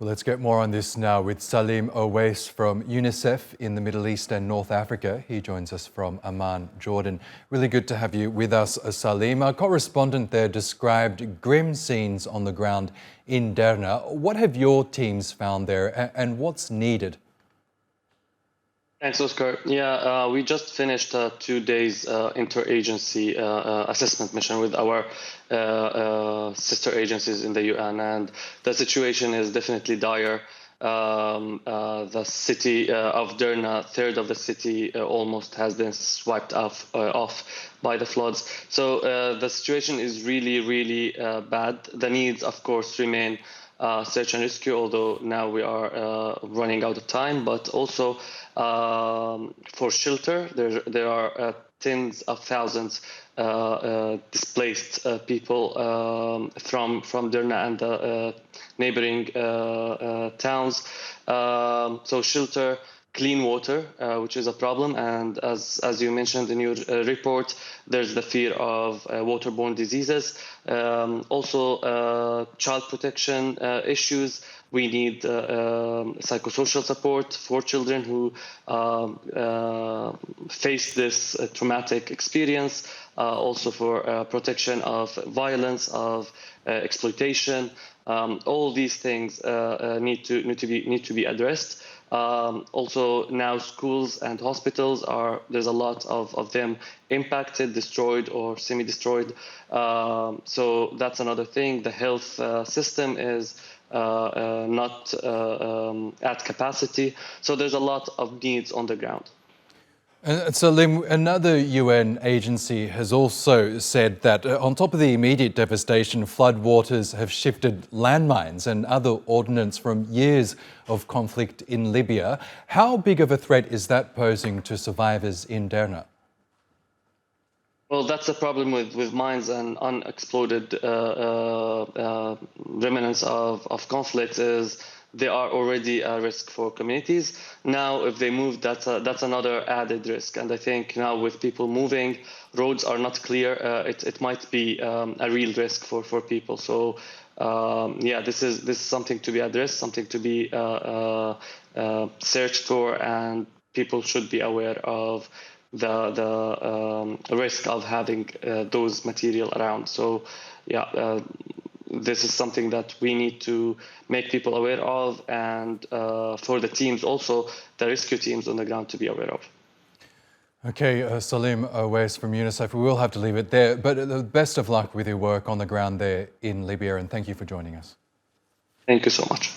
Well, let's get more on this now with Saleem Oweis from UNICEF in the Middle East and North Africa. He joins us from Amman, Jordan. Really good to have you with us, Saleem. Our correspondent there described grim scenes on the ground in Derna. What have your teams found there and what's needed? Thanks, Oscar. Yeah, we just finished 2 days interagency assessment mission with our sister agencies in the UN, and the situation is definitely dire. The city of Derna, third of the city, almost has been swiped off by the floods. So the situation is really bad. The needs, of course, remain search and rescue, although now we are running out of time, but also for shelter. There are tens of thousands displaced people from Derna and the neighboring towns. So shelter, clean water, which is a problem, and as you mentioned in your report, there's the fear of waterborne diseases. Also, child protection issues. We need psychosocial support for children who face this traumatic experience. Also for protection of violence, of exploitation. All these things need to be addressed. Also, now schools and hospitals there's a lot of them impacted, destroyed, or semi-destroyed. So that's another thing. The health system is not at capacity. So there's a lot of needs on the ground. Saleem, another UN agency has also said that on top of the immediate devastation, floodwaters have shifted landmines and other ordnance from years of conflict in Libya. How big of a threat is that posing to survivors in Derna? Well, that's the problem with mines and unexploded remnants of conflicts is they are already a risk for communities. Now, if they move, that's another added risk. And I think now with people moving, roads are not clear. It might be a real risk for people. So yeah, this is something to be addressed, something to be searched for, and people should be aware of the risk of having those material around. So yeah. This is something that we need to make people aware of, and for the teams also, the rescue teams on the ground to be aware of. Okay, Saleem Oweis from UNICEF, we will have to leave it there, but the best of luck with your work on the ground there in Libya, and thank you for joining us. Thank you so much.